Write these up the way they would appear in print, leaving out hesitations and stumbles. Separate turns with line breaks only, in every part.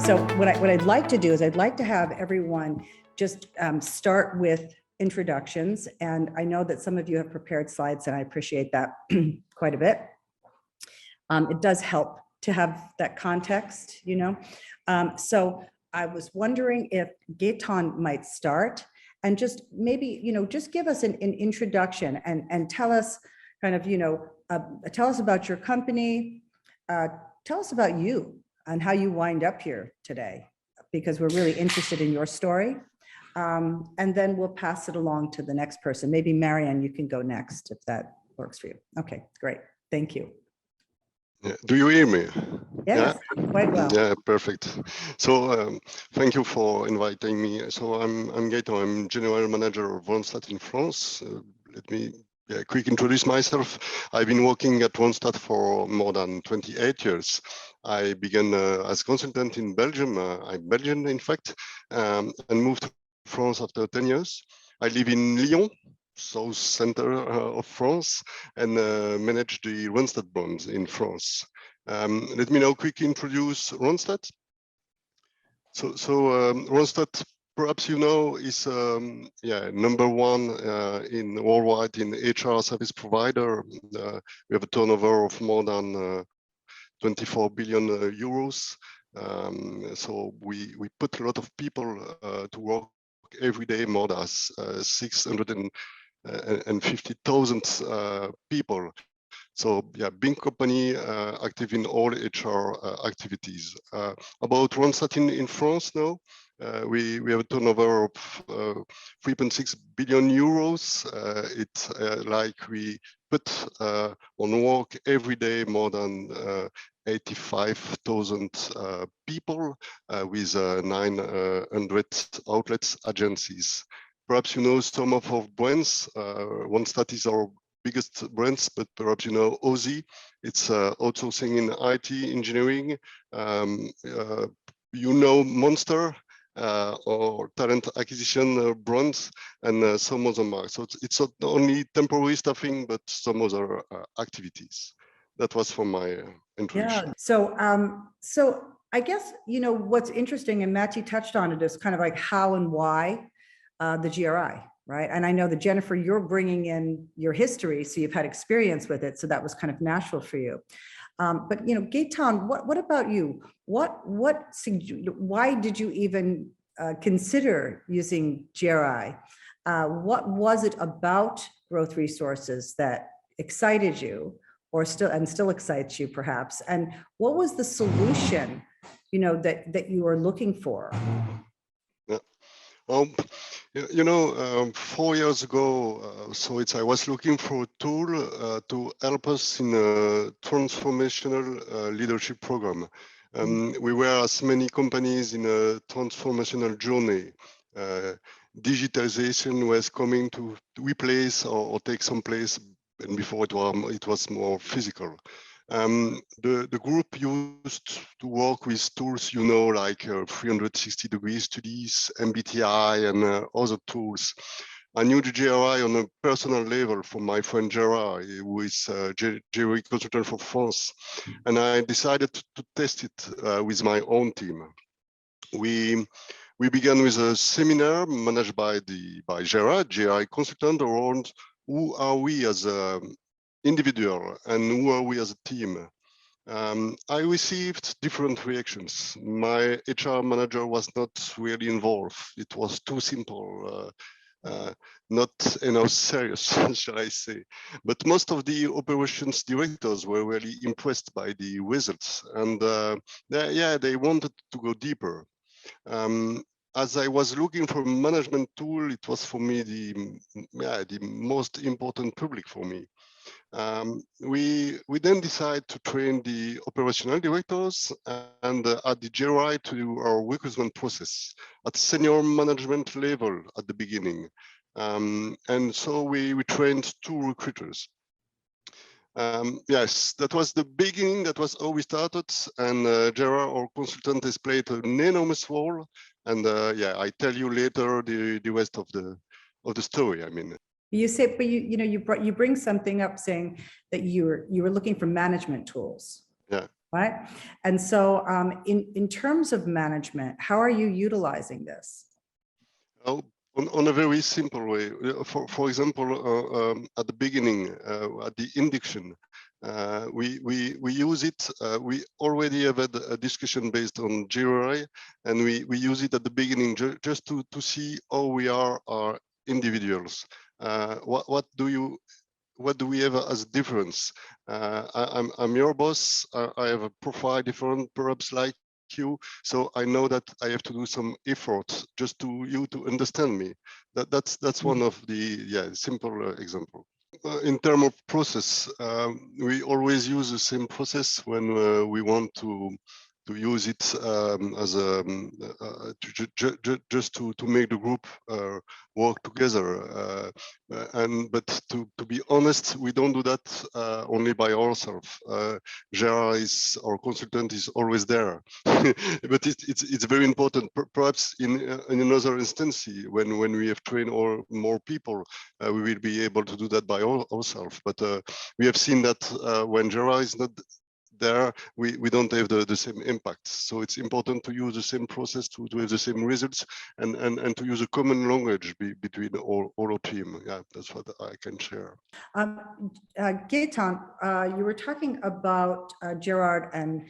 So what I'd like to do is I'd like to have everyone just start with introductions. And I know that some of you have prepared slides, and I appreciate that quite a bit. It does help to have that context, you know. So I was wondering if Gaëtan might start and just maybe, you know, just give us an introduction and tell us kind of, you know, tell us about your company, tell us about you and how you wind up here today, because we're really interested in your story. And then we'll pass it along to the next person. Maybe Marianne, you can go next if that works for you. Okay, great. Thank you.
Yeah. Do you hear me?
Yes, yeah? Quite well.
Yeah, perfect. So thank you for inviting me. So I'm Gaëtan, I'm General Manager of Randstad in France. Let me quick introduce myself. I've been working at Randstad for more than 28 years. I began as consultant in Belgium. I'm Belgian, in fact, and moved to France after 10 years. I live in Lyon, south center of France, and manage the Randstad brand in France. Let me now quickly introduce Randstad. So Randstad, perhaps you know, is number one in worldwide in HR service provider. We have a turnover of more than 24 billion euros. So we put a lot of people to work every day, more than 650,000 people. So yeah, big company active in all HR activities. About Randstad in France now, we have a turnover of 3.6 billion euros. It's like we put on work every day more than 85,000 people with 900 outlets agencies. Perhaps you know some of our brands. Randstad is our biggest brands, but perhaps you know Aussie. It's outsourcing in IT engineering. You know Monster or talent acquisition brands, and some other marks. So it's not only temporary staffing, but some other activities. That was for my introduction.
Yeah. So I guess, you know, what's interesting, and Matthew touched on it, is kind of like how and why the GRI, right? And I know that Jennifer, you're bringing in your history, so you've had experience with it, so that was kind of natural for you. But you know, Gaëtan, what about you? Why did you even consider using GRI? What was it about growth resources that excited you, or still excites you, perhaps? And what was the solution, you know, that you were looking for?
Yeah. You know, 4 years ago, I was looking for a tool to help us in a transformational leadership program. We were, as many companies, in a transformational journey. Digitalization was coming to replace or take some place, and before it was more physical. The group used to work with tools, you know, like 360-degree studies, MBTI, and other tools. I knew the GRI on a personal level from my friend Gerard, who is GRI consultant for France, and I decided to test it with my own team. We began with a seminar managed by Gerard, GRI consultant, around who are we as a individual and who are we as a team. I received different reactions. My HR manager was not really involved. It was too simple, not enough serious, shall I say. But most of the operations directors were really impressed by the results, and they wanted to go deeper. As I was looking for a management tool, it was for me the most important public for me. We then decided to train the operational directors and add the GRI to our recruitment process at senior management level at the beginning. And so we trained 2 recruiters. Yes, that was the beginning. That was how we started. And Gerard, our consultant, has played an enormous role. And I tell you later the rest of the story. I mean,
you say, but you bring something up saying that you were looking for management tools.
Yeah.
right? And so in terms of management, how are you utilizing this?
Oh, on a very simple way. For example, at the beginning, at the induction, we use it. We already have had a discussion based on GRI, and we use it at the beginning just to see how we are individuals. What do we have as a difference? I'm your boss. I have a profile different, perhaps like you, so I know that I have to do some effort just to understand me. That's one of the simple example. In terms of process, we always use the same process when we want to use it as a just to make the group work together. But to be honest, we don't do that only by ourselves. GRI is our consultant is always there, but it's very important. Perhaps in another instance, when we have trained more people, we will be able to do that by ourselves. But we have seen that when GRI is not there, we don't have the same impact. So it's important to use the same process to have the same results, and to use a common language between all our team. Yeah, that's what I can share.
Gaëtan, you were talking about Gerard and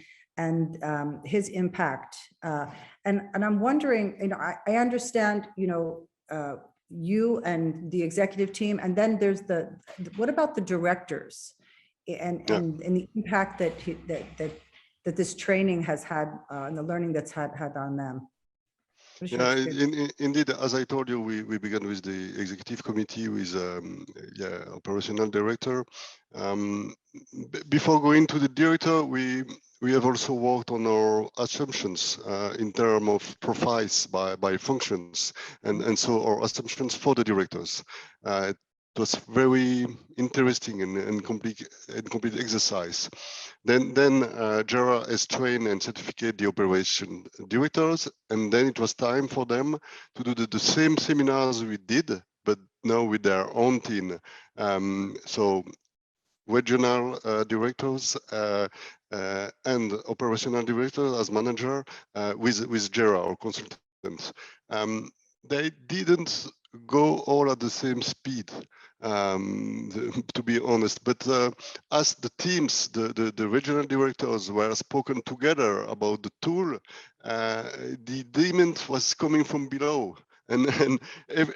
his impact, and I'm wondering, I understand, you and the executive team, and then there's what about the directors and the impact that this training has had and the learning that's had on them?
Yeah, indeed, as I told you, we began with the executive committee with operational director. Before going to the director, we have also worked on our assumptions in terms of profiles by functions, and so our assumptions for the directors. It was very interesting and complete exercise. Then JERA has trained and certificate the operation directors, and then it was time for them to do the same seminars we did, but now with their own team. So regional directors and operational directors as manager with JERA or consultants. They didn't go all at the same speed, to be honest, but as the teams, the regional directors were spoken together about the tool, the demand was coming from below, and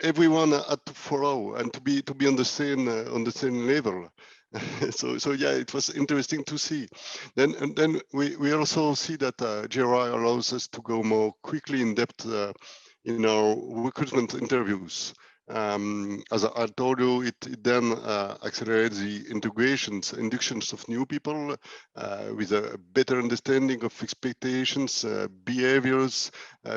everyone had to follow and to be on the same level. So yeah, it was interesting to see. Then we also see that GRI allows us to go more quickly in depth in our recruitment interviews. As I told you, it then accelerates the inductions of new people with a better understanding of expectations, behaviors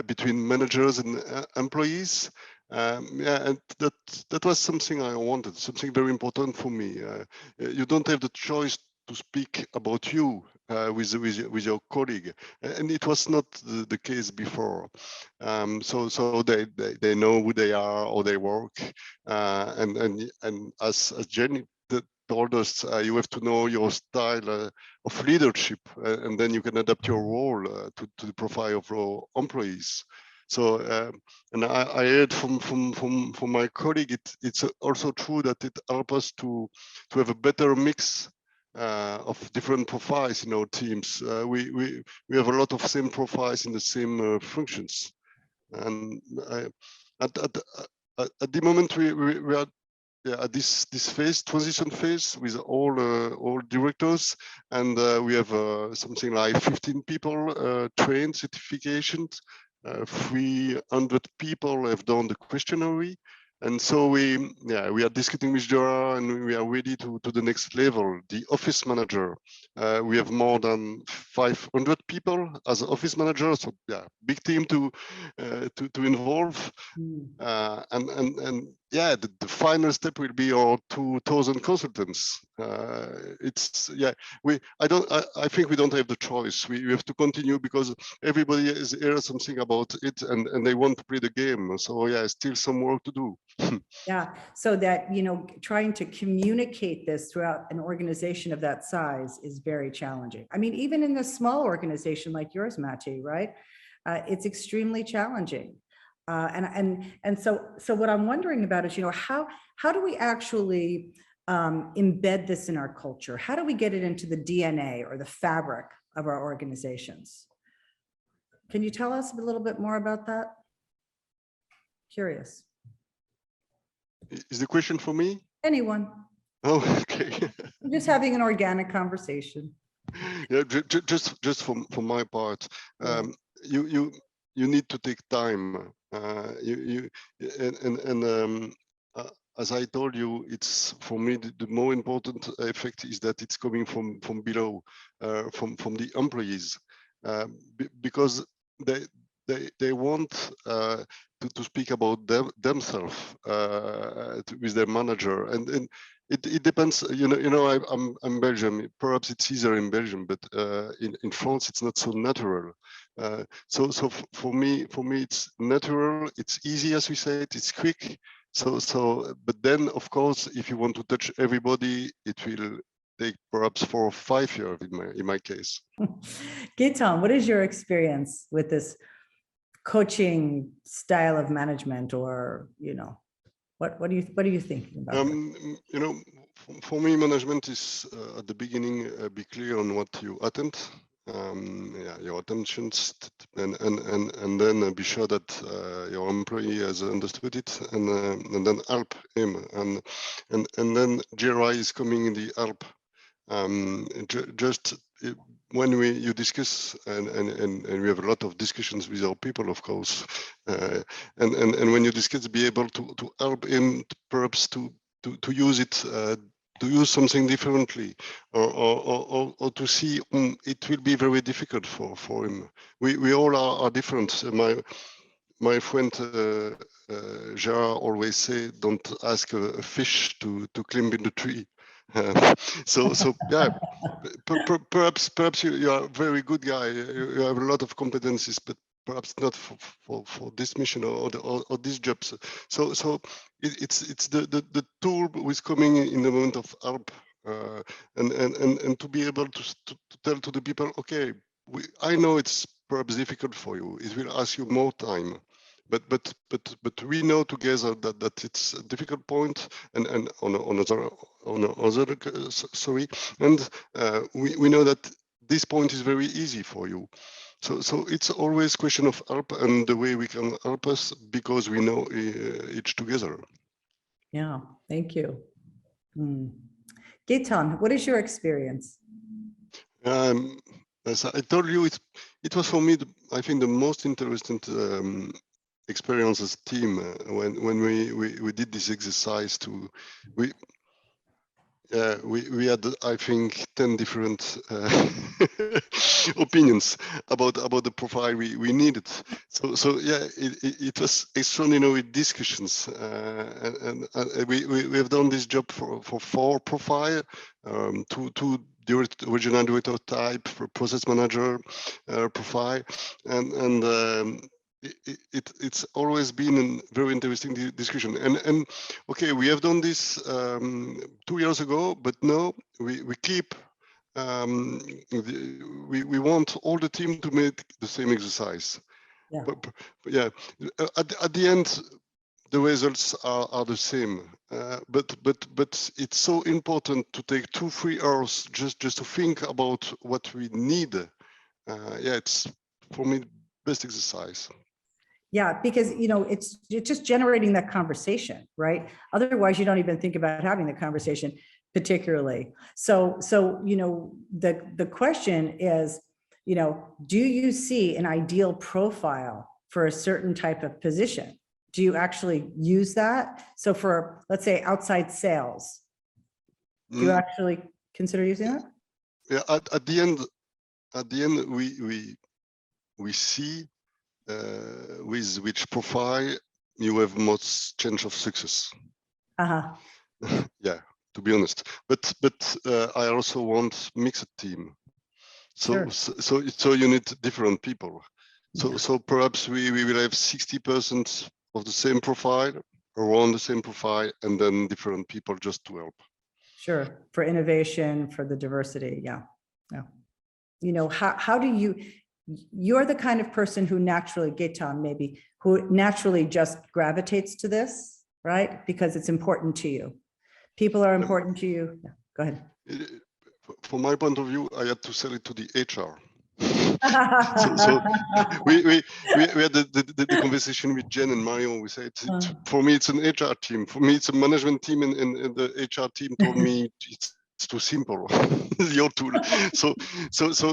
between managers and employees. And that was something I wanted, something very important for me. You don't have the choice to speak about you with your colleague, and it was not the case before. So they know who they are, how they work, and as Jenny told us, you have to know your style of leadership, and then you can adapt your role to the profile of your employees. So, and I heard from my colleague, it's also true that it helps us to have a better mix of different profiles in our teams. We have a lot of same profiles in the same functions, and at the moment we are at this transition phase with all directors, and we have something like 15 people trained, certifications. 300 people have done the questionnaire, and so we are discussing with JERA, and we are ready to the next level. The office manager, we have more than 500 people as office manager, so yeah, big team to involve. And yeah, the final step will be our 2,000 consultants. I think we don't have the choice. We have to continue because everybody has heard something about it and they want to play the game. So yeah, still some work to do.
Yeah, so that, trying to communicate this throughout an organization of that size is very challenging. I mean, even in a small organization like yours, Matti, right? It's extremely challenging. So what I'm wondering about is, how do we actually embed this in our culture? How do we get it into the DNA or the fabric of our organizations? Can you tell us a little bit more about that? Curious.
Is the question for me?
Anyone.
Oh, okay.
We're just having an organic conversation.
Yeah, just for my part, you need to take time. As I told you, it's for me the more important effect is that it's coming from below, from the employees, because they want to speak about themselves with their manager, and it depends. I'm Belgium. Perhaps it's easier in Belgium, but in France it's not so natural. So for me it's natural. It's easy, as we said. It's quick. But then of course, if you want to touch everybody, it will take perhaps 4 or 5 years in my case.
Gaëtan, what is your experience with this coaching style of management, or what are you thinking about?
For me, management is at the beginning be clear on what you attend, your attentions, and then be sure that your employee has understood it, and then help him, and then GRI is coming in the help. Just when you discuss and we have a lot of discussions with our people, of course, and when you discuss, be able to help him perhaps to use it, to use something differently, or to see it will be very difficult for him. We all are different. My friend Gerard always say, don't ask a fish to climb in the tree. So yeah, perhaps you are a very good guy. You have a lot of competencies, but perhaps not for this mission or these jobs. So it's the tool is coming in the moment of help, and to be able to tell to the people, okay, I know it's perhaps difficult for you. It will ask you more time. But we know together that it's a difficult point, and sorry, and we know that this point is very easy for you. So it's always a question of help and the way we can help us, because we know each together.
Yeah, thank you. Gaëtan, what is your experience?
As I told you, it was for me, I think, the most interesting experience as a team when we did this exercise. We had, I think, 10 different opinions about the profile we needed. So yeah, it was extraordinary discussions, and we have done this job for 4 profile, two original director type, for process manager profile, and it's always been a very interesting discussion. And okay, we have done this 2 years ago, but now we keep we want all the team to make the same exercise.
Yeah.
But yeah, at the end, the results are the same. But it's so important to take 2-3 hours just to think about what we need. Yeah, it's for me best exercise.
Yeah, because it's just generating that conversation, right? Otherwise, you don't even think about having the conversation particularly. So the question is, do you see an ideal profile for a certain type of position? Do you actually use that? So for, let's say, outside sales, do you actually consider using that?
Yeah, at the end, we see with which profile you have most chance of success.
Uh-huh.
Yeah, to be honest. But I also want mixed team.
Sure.
So you need different people.
Yeah.
So perhaps we will have 60% of the same profile, around the same profile, and then different people just to help.
Sure. For innovation, for the diversity. Yeah. Yeah. You know, how do you're the kind of person who naturally, Gaëtan maybe, who naturally just gravitates to this, right? Because it's important to you. People are important to you. Yeah, go ahead.
From my point of view, I had to sell it to the HR. so we had the conversation with Jen and Mario. We said, for me, it's an HR team. For me, it's a management team, and the HR team told me it's too simple. Your tool. So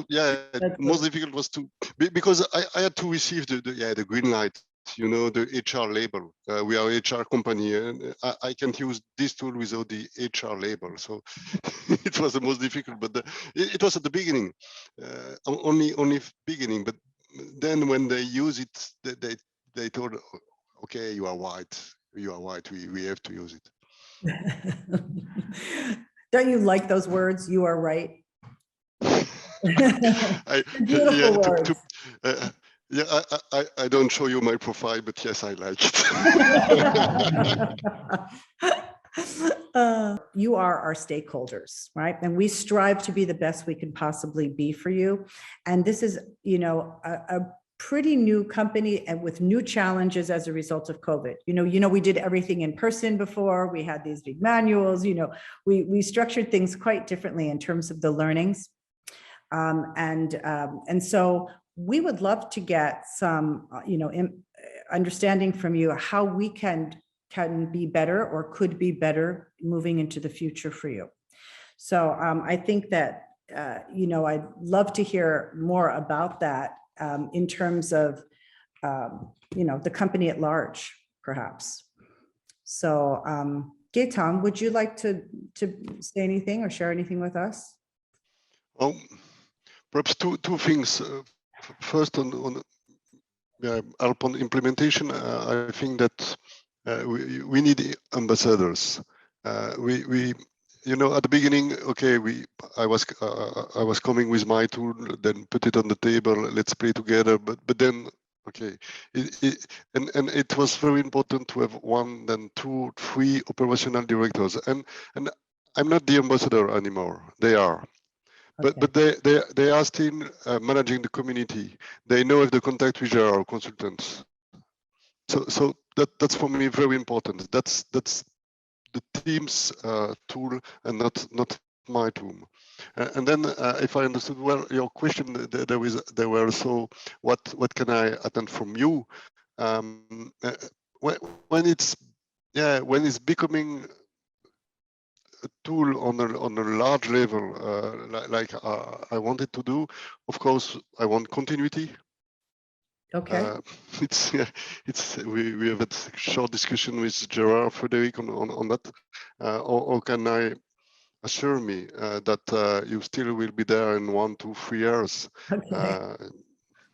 yeah, most difficult was to, because I had to receive the green light. You know, the HR label. We are HR company, and I can't use this tool without the HR label. So it was the most difficult, but it was at the beginning, only beginning. But then when they use it, they told, okay, you are right. We have to use it.
Don't you like those words? You are right.
Beautiful
words.
Yeah, I don't show you my profile, but yes, I like it.
You are our stakeholders, right? And we strive to be the best we can possibly be for you. And this is, you know, a pretty new company and with new challenges as a result of COVID. You know, we did everything in person before. We had these big manuals. You know, we structured things quite differently in terms of the learnings. And so we would love to get some, you know, understanding from you how we can be better or could be better moving into the future for you. So I think that, you know, I'd love to hear more about that in terms of, you know, the company at large, perhaps. So Gaëtan, would you like to say anything or share anything with us?
Well, perhaps two things. First, on help on implementation, I think that we need ambassadors. We you know, at the beginning, okay, I was coming with my tool, then put it on the table, let's play together. But then, okay, and it was very important to have 1, then 2, 3 operational directors. And I'm not the ambassador anymore. They are. Okay. But they are still managing the community. They know if the contact with our consultants. So that's for me very important. That's the team's tool and not my tool. And then if I understood well your question, there were also what can I attend from you when it's becoming a tool on a large level, like I wanted to do. Of course, I want continuity.
Okay.
We have a short discussion with Gerard Frederic on that. Or can I assure me that you still will be there in 1, 2, 3 years? Okay.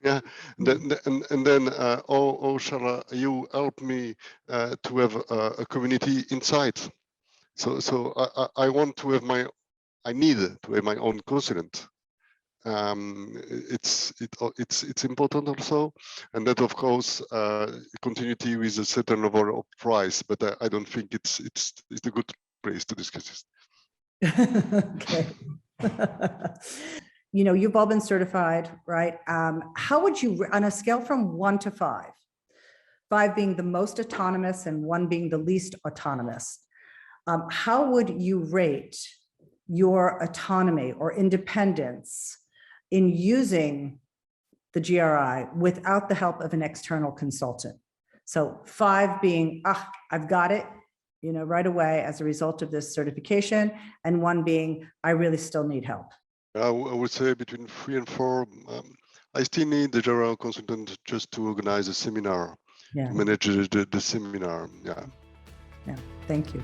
Yeah, and then how shall you help me to have a community inside? So I want to have I need to have my own consultant. It's important also, and that of course continuity with a certain level of price, but I don't think it's a good place to discuss this.
Okay. You know, you've all been certified, right? How would you, on a scale from 1 to 5, 5 being the most autonomous and 1 being the least autonomous, how would you rate your autonomy or independence in using the GRI without the help of an external consultant? So 5 being, I've got it, you know, right away as a result of this certification, and 1 being, I really still need help.
I would say between 3 and 4. I still need the general consultant just to organize a seminar, to manage the seminar. Yeah.
Yeah, thank you.